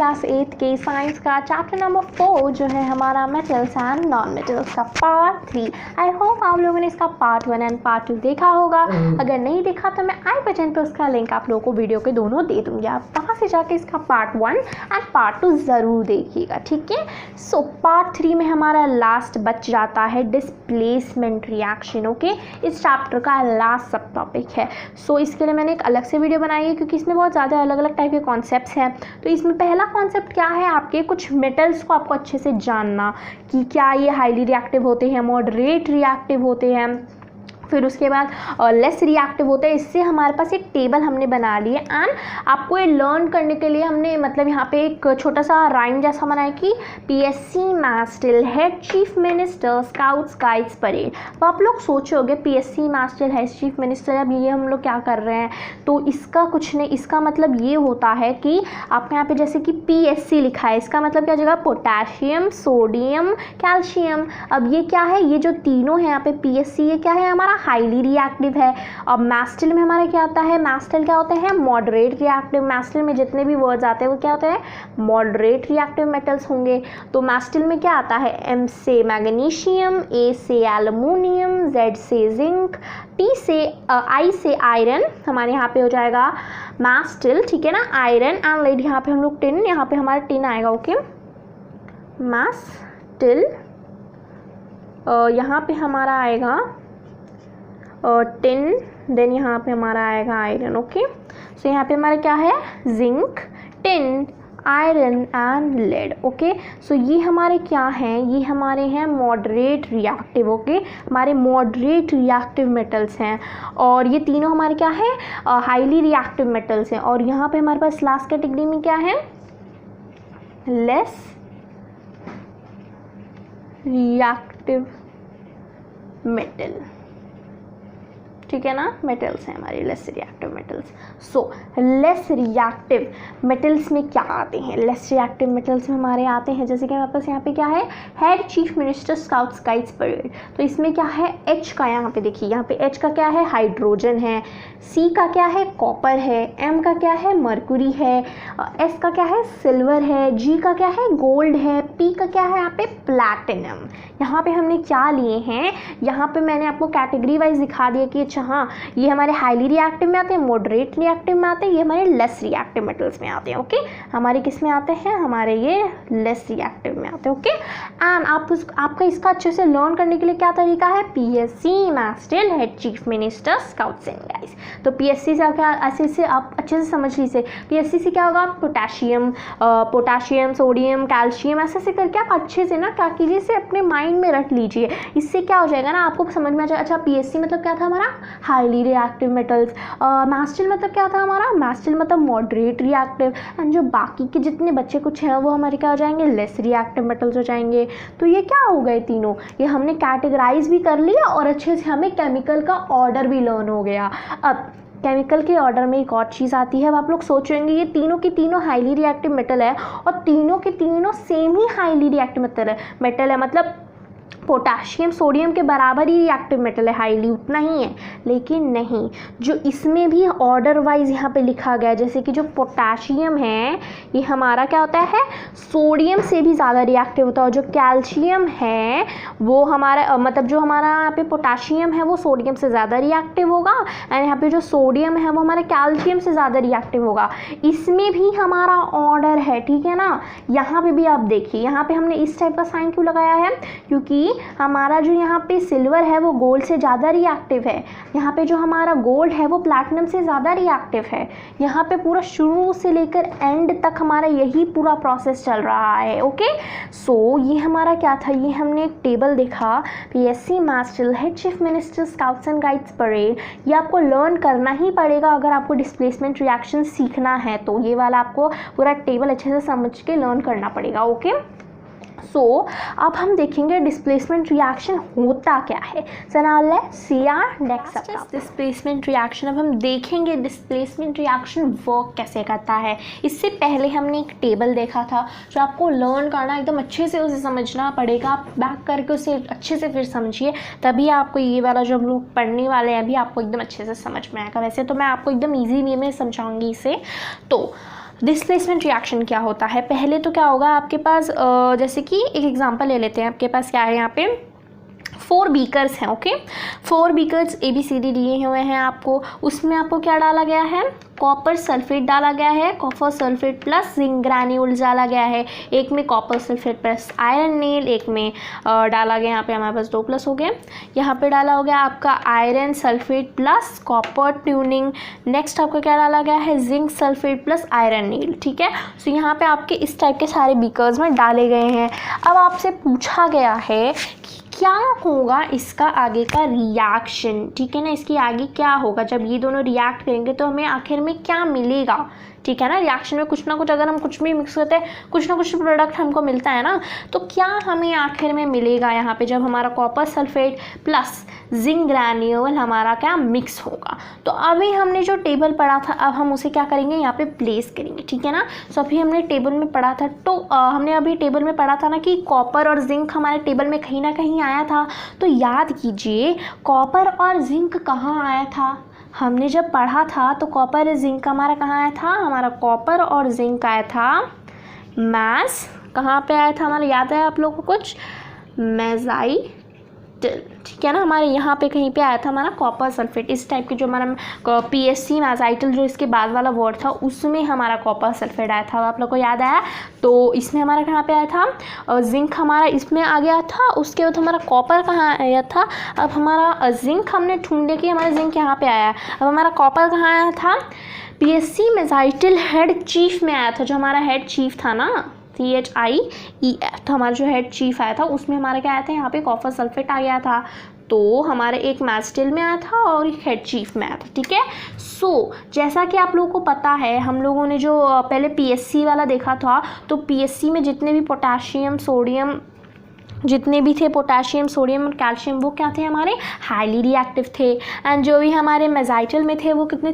Class 8 के science का chapter number 4 जो है हमारा मेटल्स एंड नॉन मेटल्स का पार्ट 3। आई होप आप लोगों ने इसका पार्ट 1 एंड पार्ट 2 देखा होगा। अगर नहीं देखा तो मैं आई बटन पर उसका लिंक आप लोगों को वीडियो के दोनों दे दूंगी, आप वहाँ से जाके इसका पार्ट 1 एंड पार्ट 2 ज़रूर देखिएगा, ठीक है। सो पार्ट 3 में हमारा लास्ट बच जाता है डिस्प्लेसमेंट रिएक्शन। ओके, इस चैप्टर का लास्ट सब टॉपिक है। सो इसके लिए मैंने एक अलग से वीडियो बनाई है क्योंकि इसमें बहुत ज़्यादा अलग अलग टाइप के कॉन्सेप्ट्स हैं। तो इसमें पहला कॉन्सेप्ट क्या है, आपके कुछ मेटल्स को आपको अच्छे से जानना कि क्या ये हाईली रिएक्टिव होते हैं, मॉडरेट रिएक्टिव होते हैं, फिर उसके बाद लेस रिएक्टिव होते हैं। इससे हमारे पास एक टेबल हमने बना ली है एंड आपको ये लर्न करने के लिए हमने मतलब यहाँ पे एक छोटा सा राइम जैसा बनाया कि PSC मास्टिल head chief minister scouts guides parade. तो आप लोग सोचोगे PSC मास्टिल हेड चीफ मिनिस्टर, अब ये हम लोग क्या कर रहे हैं, तो इसका कुछ नहीं, इसका मतलब ये होता है कि आपके यहाँ पे जैसे कि PSC लिखा है, इसका मतलब क्या जगह पोटेशियम, सोडियम, कैल्शियम। अब ये क्या है, ये जो तीनों है यहाँ पे PSC, ये क्या है हमारा हाईली रिएक्टिव है। अब मास्टिल में हमारा क्या आता है, मास्टिल क्या होते हैं मॉडरेट रिएक्टिव। मास्टिल में जितने भी वर्ड्स आते हैं वो क्या होते हैं, मॉडरेट रिएक्टिव मेटल्स होंगे। तो मास्टिल में क्या आता है, M से मैग्नीशियम, A से एल्युमिनियम, Z से जिंक, I से आयरन, हमारे यहाँ पे हो जाएगा मास्टिल, ठीक है ना, आयरन एंड लेड, यहाँ पे हम लोग टिन, यहाँ पे हमारा टिन आएगा। ओके, मास्टिल, यहाँ पे हमारा आएगा टिन, देन यहाँ पे हमारा आएगा आयरन। ओके, सो यहाँ पे हमारा क्या है, zinc, tin, iron and lead. Okay, so ये हमारे क्या हैं, ये हमारे हैं मॉडरेट रिएक्टिव। ओके, हमारे मॉडरेट रिएक्टिव मेटल्स हैं और ये तीनों हमारे क्या है, हाईली रिएक्टिव मेटल्स हैं। और यहाँ पे हमारे पास लास्ट कैटेगरी में क्या है, लेस रिएक्टिव मेटल, ठीक है ना, मेटल्स हैं हमारे less reactive metals. So less reactive metals में क्या आते हैं, लेस रिएक्टिव मेटल्स में हमारे आते हैं जैसे कि हमारे पास यहाँ पे क्या है, head chief minister scouts guides parade. तो इसमें क्या है, H का, यहाँ पे देखिए, यहाँ पे H का क्या है, हाइड्रोजन है, C का क्या है, कॉपर है, M का क्या है, मरकुरी है, S का क्या है, सिल्वर है, G का क्या है, गोल्ड है, P का क्या है यहाँ पे, प्लैटिनम। यहाँ पे हमने क्या लिए हैं, यहाँ पे मैंने आपको कैटेगरी वाइज दिखा दिया कि हाँ ये हमारे हाईली रिएक्टिव में आते हैं, मॉडरेट रिएक्टिव में आते हैं, ये हमारे लेस रिएक्टिव मेटल्स में आते हैं। ओके, हमारे किस में आते हैं, हमारे ये लेस रिएक्टिव में आते हैं। ओके, एंड आपका इसका अच्छे से लर्न करने के लिए क्या तरीका है, PSC मास्टिल head chief minister scouts and guides. तो PSC से क्या, ऐसे से आप अच्छे से समझ लीजिए, PSC से क्या होगा, पोटाशियम, सोडियम, कैल्शियम, ऐसे करके आप अच्छे से ना क्या कीजिए, इसे अपने माइंड में रट लीजिए। इससे क्या हो जाएगा ना, आपको समझ में आ जाएगा। अच्छा, PSC मतलब क्या था हमारा, हाईली रिएक्टिव मेटल्स, मास्टिल मतलब क्या था हमारा, मास्टिल मतलब मॉडरेट रिएक्टिव, एंड जो बाकी के जितने बच्चे कुछ हैं वो हमारे क्या हो जाएंगे, लेस रिएक्टिव मेटल्स हो जाएंगे। तो ये क्या हो गए तीनों, ये हमने कैटेगराइज भी कर लिया और अच्छे से हमें केमिकल का ऑर्डर भी लर्न हो गया। अब केमिकल के ऑर्डर में एक और चीज़ आती है, अब आप लोग सोचेंगे ये तीनों की तीनों हाईली रिएक्टिव मेटल है और तीनों के तीनों सेम ही हाईली रिएक्टिव मेटल है, मतलब पोटाशियम सोडियम के बराबर ही रिएक्टिव मेटल है, हाईली उतना ही है। लेकिन नहीं, जो इसमें भी ऑर्डर वाइज यहाँ पे लिखा गया है, जैसे कि जो पोटाशियम है ये हमारा क्या होता है, सोडियम से भी ज़्यादा रिएक्टिव होता है, और जो कैल्शियम है वो हमारा मतलब जो हमारा यहाँ पे पोटाशियम है वो सोडियम से ज़्यादा रिएक्टिव होगा, एंड यहाँ पे जो सोडियम है वो हमारे कैल्शियम से ज़्यादा रिएक्टिव होगा। इसमें भी हमारा ऑर्डर है, ठीक है ना। यहाँ पे भी आप देखिए, यहाँ पे हमने इस टाइप का साइन क्यों लगाया है, क्योंकि हमारा जो यहाँ पे सिल्वर है वो गोल्ड से ज़्यादा रिएक्टिव है, यहाँ पे जो हमारा गोल्ड है वो प्लैटिनम से ज़्यादा रिएक्टिव है। यहाँ पे पूरा शुरू से लेकर एंड तक हमारा यही पूरा प्रोसेस चल रहा है। ओके, सो ये हमारा क्या था, ये हमने एक टेबल देखा, PSC मास्टिल head chief minister scouts and guides parade. ये आपको लर्न करना ही पड़ेगा अगर आपको डिस्प्लेसमेंट रिएक्शन सीखना है, तो ये वाला आपको पूरा टेबल अच्छे से समझ के लर्न करना पड़ेगा। ओके, सो अब हम देखेंगे डिस्प्लेसमेंट रिएक्शन होता क्या है। नेक्स्ट डिस्प्लेसमेंट रिएक्शन, अब हम देखेंगे डिस्प्लेसमेंट रिएक्शन वर्क कैसे करता है। इससे पहले हमने एक टेबल देखा था जो आपको लर्न करना एकदम अच्छे से उसे समझना पड़ेगा, आप बैक करके उसे अच्छे से फिर समझिए, तभी आपको ये वाला जो हम लोग पढ़ने वाले हैं अभी आपको एकदम अच्छे से समझ में आएगा। वैसे तो मैं आपको एकदम ईजी वे में समझाऊंगी इसे। तो डिस्प्लेसमेंट रिएक्शन क्या होता है, पहले तो क्या होगा आपके पास, जैसे कि एक एग्जांपल ले लेते हैं, आपके पास क्या है यहाँ पे 4 बीकर्स हैं, ओके 4 बीकर्स ABCD दिए हुए हैं आपको, उसमें आपको क्या डाला गया है, कॉपर सल्फेट डाला गया है, copper sulphate plus zinc granules डाला गया है, एक में कॉपर सल्फेट प्लस आयरन नील, एक में डाला गया, यहाँ पे हमारे पास 2 प्लस हो गए, यहाँ पे डाला हो गया आपका iron sulphate plus copper tuning, next आपका क्या डाला गया है, जिंक सल्फेट प्लस आयरन नील, ठीक है। सो यहाँ पे आपके इस टाइप के सारे बीकर्स में डाले गए हैं। अब आपसे पूछा गया है क्या होगा इसका आगे का रिएक्शन, ठीक है ना, इसकी आगे क्या होगा जब ये दोनों रिएक्ट करेंगे तो हमें आखिर में क्या मिलेगा, ठीक है ना। रिएक्शन में कुछ ना कुछ अगर हम कुछ भी मिक्स करते हैं कुछ ना कुछ प्रोडक्ट हमको मिलता है ना, तो क्या हमें आखिर में मिलेगा यहाँ पे जब हमारा copper sulphate plus zinc granule हमारा क्या मिक्स होगा। तो अभी हमने जो टेबल पढ़ा था अब हम उसे क्या करेंगे यहाँ पे प्लेस करेंगे, ठीक है ना। सो अभी हमने टेबल में पढ़ा था, तो हमने अभी टेबल में पढ़ा था ना कि कॉपर और जिंक हमारे टेबल में कहीं ना कहीं आया था। तो याद कीजिए कॉपर और जिंक कहाँ आया था, हमने जब पढ़ा था तो कॉपर और जिंक हमारा कहाँ आया था, हमारा कॉपर और जिंक आया था मैस, कहाँ पे आया था हमारा, याद है आप लोगों को कुछ, मेजाइटल, ठीक है ना, हमारे यहाँ पे कहीं पे आया था हमारा कॉपर सल्फेट। इस टाइप के जो हमारा PSC मेजाइटल जो इसके बाद वाला वर्ड था उसमें हमारा कॉपर सल्फेट आया था, आप लोग को याद आया। तो इसमें हमारा कहाँ पे आया था, जिंक हमारा इसमें आ गया था, उसके बाद हमारा कॉपर कहाँ आया था, अब हमारा जिंक हमने ढूंढे कि हमारा जिंक यहाँ पे आया, अब हमारा कॉपर कहाँ आया था, PSC मेजाइटल हेड चीफ में आया था, जो हमारा हेड चीफ था ना CHIEF, तो हमारा जो हेड चीफ आया था उसमें हमारा क्या आया था, यहाँ पे कॉपर सल्फेट आ गया था। तो हमारे एक मैस्टिल में आया था और एक हेड चीफ में आया था, ठीक है। सो जैसा कि आप लोगों को पता है हम लोगों ने जो पहले PSC वाला देखा था, तो PSC में जितने भी पोटाशियम सोडियम जितने भी थे पोटाशियम सोडियम और कैल्शियम वो क्या थे, हमारे हाईली रिएक्टिव थे। एंड जो भी हमारे मेजाइटल में थे वो कितने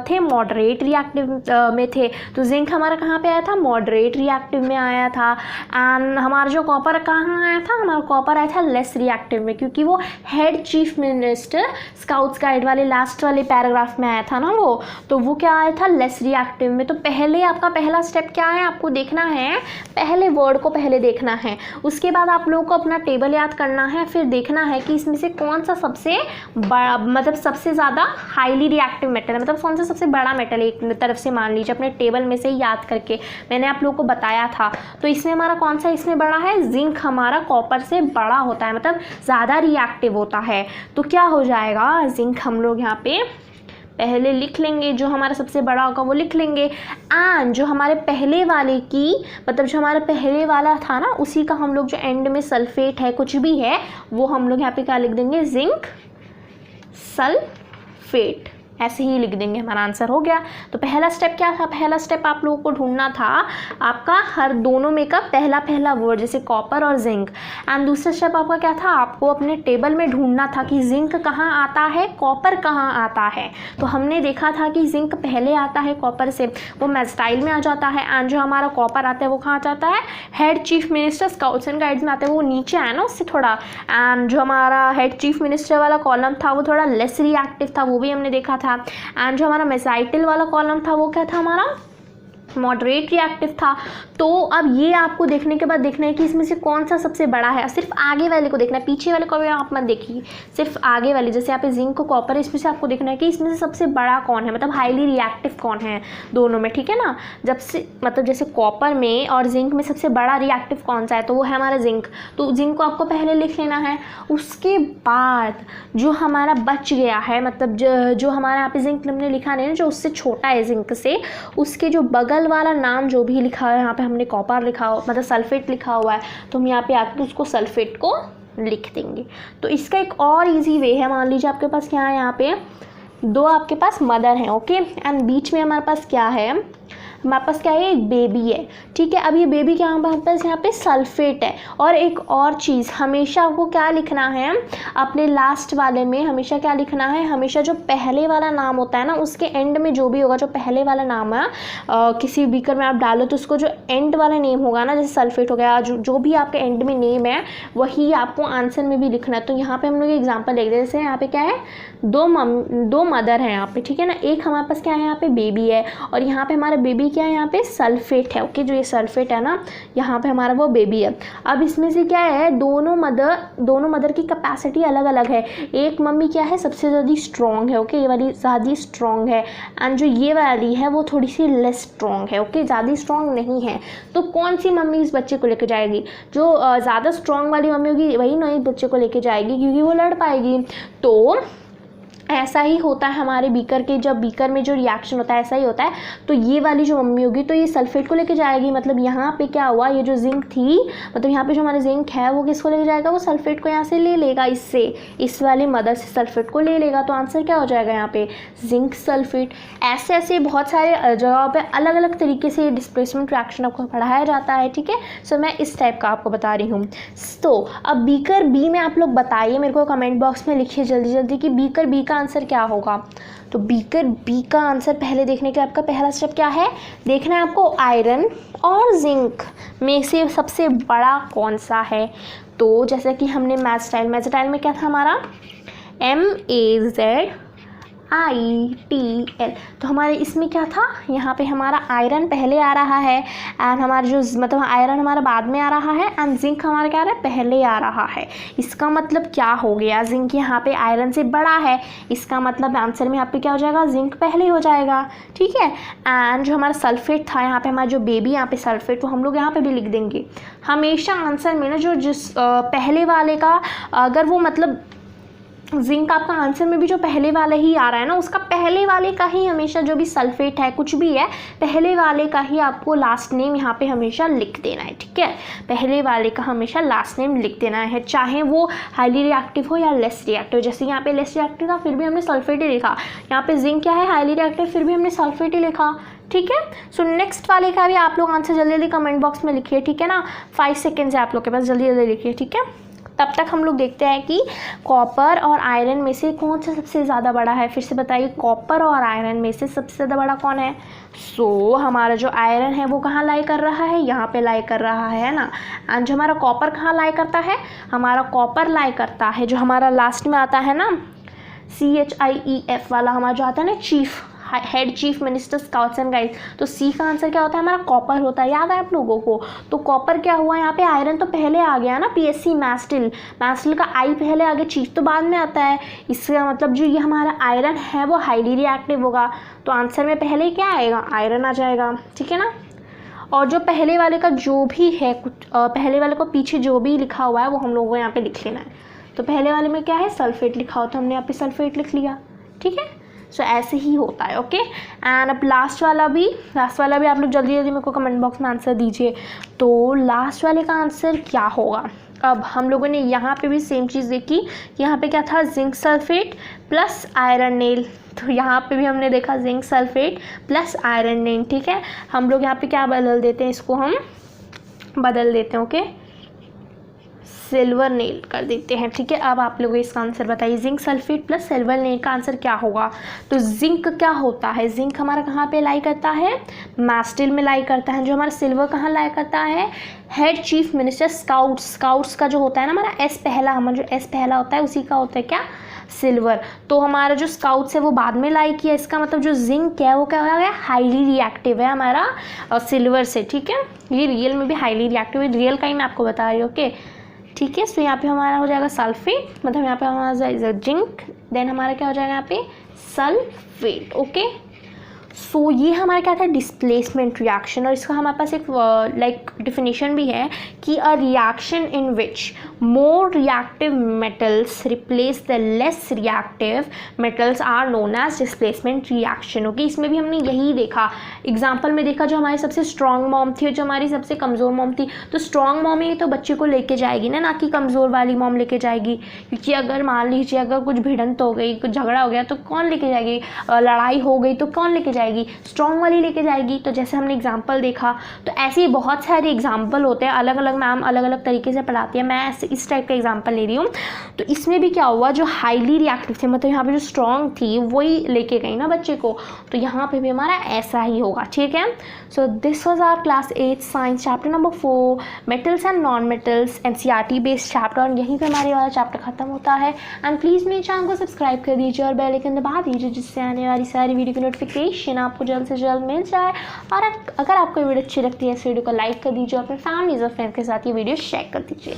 थे, मॉडरेट रिएक्टिव में थे। तो जिंक हमारा कहाँ पे आया था, मॉडरेट रिएक्टिव में आया था। एंड हमारा जो कॉपर कहाँ आया था, हमारा कॉपर आया था लेस रिएक्टिव में, क्योंकि वो head chief minister scouts guide वाले लास्ट वाले पैराग्राफ में आया था ना वो, तो वो क्या आया था, लेस रिएक्टिव में। तो पहले आपका पहला स्टेप क्या है, आपको देखना है पहले वर्ड को पहले देखना है, उसके बाद आप लोग को अपना टेबल याद करना है, फिर देखना है कि इसमें से कौन सा सबसे बड़ा मतलब सबसे ज़्यादा हाईली रिएक्टिव मेटल है, मतलब कौन सा सबसे बड़ा मेटल है एक तरफ से मान लीजिए अपने टेबल में से याद करके मैंने आप लोगों को बताया था। तो इसमें हमारा कौन सा इसमें बड़ा है, जिंक हमारा कॉपर से बड़ा होता है, मतलब ज़्यादा रिएक्टिव होता है। तो क्या हो जाएगा, जिंक हम लोग यहाँ पे पहले लिख लेंगे, जो हमारा सबसे बड़ा होगा वो लिख लेंगे। एंड जो हमारे पहले वाले की मतलब जो हमारा पहले वाला था ना उसी का हम लोग जो एंड में सल्फेट है कुछ भी है वो हम लोग यहाँ पे क्या लिख देंगे, जिंक सल्फेट, ऐसे ही लिख देंगे, हमारा आंसर हो गया। तो पहला स्टेप क्या था, पहला स्टेप आप लोगों को ढूंढना था आपका हर दोनों में का पहला वर्ड जैसे कॉपर और जिंक। एंड दूसरा स्टेप आपका क्या था, आपको अपने टेबल में ढूंढना था कि जिंक कहाँ आता है, कॉपर कहाँ आता है। तो हमने देखा था कि जिंक पहले आता है कॉपर से, वो मेस्टाइल में आ जाता है। एंड जो हमारा कॉपर आता है वो कहाँ जाता है, head chief minister scouts and guides में आता है, वो नीचे आया ना उससे थोड़ा। एंड जो हमारा हेड चीफ मिनिस्टर वाला कॉलम था वो थोड़ा लेस रिएक्टिव था, वो भी हमने देखा था। एंड जो हमारा मेसाइटिल वाला कॉलम था वो क्या था, हमारा मॉडरेट रिएक्टिव था। तो अब ये आपको देखने के बाद देखना है कि इसमें से कौन सा सबसे बड़ा है, सिर्फ आगे वाले को देखना है, पीछे वाले को भी आप मत देखिए, सिर्फ आगे वाले जैसे यहाँ पे जिंक को कॉपर है इसमें से आपको देखना है कि इसमें से सबसे बड़ा कौन है, मतलब हाईली रिएक्टिव कौन है दोनों में, ठीक है ना। जब से मतलब जैसे कॉपर में और जिंक में सबसे बड़ा रिएक्टिव कौन सा है, तो वो है हमारा जिंक। तो जिंक को आपको पहले लिख लेना है। उसके बाद जो हमारा बच गया है, मतलब जो हमारा यहाँ पे जिंक हमने लिखा नहीं, जो उससे छोटा है जिंक से, उसके जो बगल वाला नाम जो भी लिखा है, यहाँ पे हमने कॉपर लिखा हो मतलब सल्फेट लिखा हुआ है, तो हम यहाँ पे आके उसको सल्फेट को लिख देंगे। तो इसका एक और इजी वे है, मान लीजिए आपके पास क्या है, यहाँ पे दो आपके पास मदर हैं, ओके, एंड बीच में हमारे पास क्या है, हमारे पास क्या है, एक बेबी है, ठीक है। अब ये बेबी क्या हमारे पास यहाँ पे सल्फेट है। और एक और चीज़, हमेशा आपको क्या लिखना है अपने लास्ट वाले में, हमेशा क्या लिखना है, हमेशा जो पहले वाला नाम होता है ना उसके एंड में जो भी होगा, जो पहले वाला नाम है किसी बीकर में आप डालो तो उसको जो एंड वाला नेम होगा ना, जैसे सल्फेट हो गया, जो भी आपके एंड में नेम है वही आपको आंसर में भी लिखना है। तो यहाँ पे हम लोग एग्जाम्पल देख रहे हैं, जैसे यहाँ पे क्या है, दो मदर हैं यहाँ पे, ठीक है ना। एक हमारे पास क्या है, यहाँ पे बेबी है, और यहाँ पे हमारे बेबी क्या है यहाँ पे सल्फेट है। ओके, जो ये सल्फेट है ना यहाँ पे हमारा वो बेबी है। अब इसमें से क्या है, दोनों मदर की कैपेसिटी अलग अलग है। एक मम्मी क्या है सबसे ज़्यादा स्ट्रॉन्ग है। ओके, ये वाली ज़्यादा स्ट्रॉन्ग है एंड जो ये वाली है वो थोड़ी सी लेस स्ट्रॉन्ग है। ओके, ज़्यादा स्ट्रॉन्ग नहीं है। तो कौन सी मम्मी इस बच्चे को लेकर जाएगी? जो ज़्यादा स्ट्रॉन्ग वाली मम्मी होगी वही ना इस बच्चे को लेकर जाएगी, क्योंकि वो लड़ पाएगी। तो ऐसा ही होता है हमारे बीकर के, जब बीकर में जो रिएक्शन होता है ऐसा ही होता है। तो ये वाली जो मम्मी होगी तो ये सल्फेट को लेके जाएगी। मतलब यहाँ पे क्या हुआ, ये जो जिंक थी, मतलब यहाँ पे जो हमारे जिंक है वो किसको लेके जाएगा, वो सल्फेट को यहाँ से ले लेगा, इससे इस वाली मदर से सल्फेट को ले लेगा। तो आंसर क्या हो जाएगा यहाँ पे, जिंक सल्फेट। ऐसे ऐसे बहुत सारे जगहों पर अलग अलग तरीके से डिस्प्लेसमेंट रिएक्शन आपको पढ़ाया जाता है। ठीक है, सो मैं इस टाइप का आपको बता रही हूँ। तो अब बीकर बी में आप लोग बताइए मेरे को कमेंट बॉक्स में लिखिए जल्दी जल्दी कि बीकर बी का आंसर क्या होगा। तो बीकर बी का आंसर पहले देखने के आपका पहला स्टेप क्या है, देखना है आपको आयरन और जिंक में से सबसे बड़ा कौन सा है। तो जैसे कि हमने मैथस्टाइल में क्या था हमारा, MAZITL। तो हमारे इसमें क्या था, यहाँ पे हमारा आयरन पहले आ रहा है एंड हमारा जो मतलब आयरन हमारा बाद में आ रहा है एंड जिंक हमारा क्या आ रहा है, पहले आ रहा है। इसका मतलब क्या हो गया, जिंक यहाँ पे आयरन से बड़ा है, इसका मतलब आंसर में यहाँ पे क्या हो जाएगा, जिंक पहले हो जाएगा। ठीक है, एंड जो हमारा सल्फेट था यहाँ पे, हमारा जो बेबी यहाँ पे सल्फेट, तो हम लोग यहाँ पे भी लिख देंगे। हमेशा आंसर में ना जो जिस पहले वाले का अगर वो मतलब जिंक आपका आंसर में भी जो पहले वाला ही आ रहा है ना, उसका पहले वाले का ही हमेशा जो भी सल्फेट है कुछ भी है पहले वाले का ही आपको लास्ट नेम यहाँ पे हमेशा लिख देना है। ठीक है, पहले वाले का हमेशा लास्ट नेम लिख देना है, चाहे वो हाईली रिएक्टिव हो या लेस रिएक्टिव। जैसे यहाँ पे लेस रिएक्टिव था फिर भी हमने सल्फेट ही लिखा, यहाँ पे जिंक क्या है हाईली रिएक्टिव फिर भी हमने सल्फेट ही लिखा। ठीक है, सो नेक्स्ट वाले का भी आप लोग आंसर जल्दी जल्दी कमेंट बॉक्स में लिखिए। ठीक है ना, 5 सेकेंड्स है आप लोग के पास, जल्दी जल्दी लिखिए। ठीक है, तब तक हम लोग देखते हैं कि कॉपर और आयरन में से कौन सा सबसे ज़्यादा बड़ा है। फिर से बताइए, कॉपर और आयरन में से सबसे ज़्यादा बड़ा कौन है। सो हमारा जो आयरन है वो कहाँ लाई कर रहा है, यहाँ पे लाई कर रहा है ना। एंड जो हमारा कॉपर कहाँ लाई करता है, हमारा कॉपर लाई करता है जो हमारा लास्ट में आता है ना, CHIEF वाला हमारा जो आता है ना, chief head chief minister scouts and guides. तो सी का आंसर क्या होता है, हमारा कॉपर होता है, याद है आप लोगों को। तो कॉपर क्या हुआ यहाँ पे, आयरन तो पहले आ गया ना, PSC मैस्टिल का आई पहले आ गया, चीफ तो बाद में आता है। इसका मतलब जो ये हमारा आयरन है वो हाईली रिएक्टिव होगा, तो आंसर में पहले क्या आएगा, आयरन आ जाएगा। ठीक है ना, और जो पहले वाले का जो भी है कुछ पहले वाले को पीछे जो भी लिखा हुआ है वो हम लोगों को यहाँ पे लिख लेना है। तो पहले वाले में क्या है, सल्फेट लिखा हो तो हमने यहाँ पे सल्फेट लिख लिया। ठीक है, सो ऐसे ही होता है। ओके, एंड अब लास्ट वाला भी आप लोग जल्दी जल्दी मेरे को कमेंट बॉक्स में आंसर दीजिए। तो लास्ट वाले का आंसर क्या होगा। अब हम लोगों ने यहाँ पे भी सेम चीज़ देखी, यहाँ पे क्या था, zinc sulphate plus iron nail. तो यहाँ पे भी हमने देखा zinc sulphate plus iron nail. ठीक है, हम लोग यहाँ पे क्या बदल देते हैं, इसको हम बदल देते हैं। ओके, सिल्वर नेल कर देते हैं। ठीक है, अब आप लोग इसका आंसर बताइए, zinc sulphate plus silver nail का आंसर क्या होगा। तो जिंक क्या होता है, जिंक हमारा कहाँ पे लाई करता है, मैस्टिल में लाई करता है। जो हमारा सिल्वर कहाँ लाई करता है, हेड चीफ मिनिस्टर स्काउट्स का जो होता है ना हमारा एस पहला, हमारा जो एस पहला होता है उसी का होता है क्या, सिल्वर। तो हमारा जो स्काउट्स है वो बाद में लाई किया, इसका मतलब जो जिंक है वो क्या हो गया, हाईली रिएक्टिव है हमारा सिल्वर से। ठीक है, ये रियल में भी हाईली रिएक्टिव है, रियल का ही मैं आपको बता रही हूँ। ओके, ठीक है, सो यहाँ पे हमारा हो जाएगा सल्फेट, मतलब यहाँ पे हमारा जिंक, देन हमारा क्या हो जाएगा यहाँ पे सल्फेट। ओके, सो ये हमारा क्या था, डिस्प्लेसमेंट रिएक्शन। और इसका हमारे पास एक लाइक डिफिनीशन भी है कि a reaction in which more reactive metals replace the less reactive metals are known as displacement reaction. Okay, इसमें भी हमने यही देखा, एग्जाम्पल में देखा, जो हमारी सबसे स्ट्रॉन्ग मॉम थी और जो हमारी सबसे कमज़ोर मॉम थी। तो स्ट्रॉन्ग मॉम ही तो बच्चे को लेके जाएगी ना कि कमज़ोर वाली मॉम लेके जाएगी, क्योंकि अगर मान लीजिए अगर कुछ भिड़ंत हो गई, कुछ झगड़ा हो गया तो कौन लेके जाएगी, लड़ाई हो गई तो कौन लेके जाएगी, स्ट्रॉन्ग वाली लेके जाएगी। तो जैसे हमने एग्जांपल देखा, तो ऐसे ही बहुत सारे एग्जांपल होते हैं, अलग अलग मैम अलग अलग तरीके से पढ़ाती है, मैं ऐसे इस टाइप का एग्जांपल ले रही हूँ। तो इसमें भी क्या हुआ, जो हाईली रिएक्टिव थे, मतलब यहाँ पे जो स्ट्रॉन्ग थी वही लेके गई ना बच्चे को, तो यहाँ पे भी हमारा ऐसा ही होगा। ठीक है, so this was our class 8 science chapter number 4 metals and non metals, NCERT based chapter, और यहीं पे हमारे वाला चैप्टर खत्म होता है। एंड प्लीज़ मेरे चैनल को सब्सक्राइब कर दीजिए और बेल आइकन दबा दीजिए, जिससे आने वाली सारी वीडियो की नोटिफिकेशन क्वेश्चन आपको जल्द से जल्द मिल जाए। और अगर आपको ये वीडियो अच्छी लगती है इस वीडियो को लाइक कर दीजिए, अपने फैमिलीज और फ्रेंड्स के साथ ये वीडियो शेयर कर दीजिए।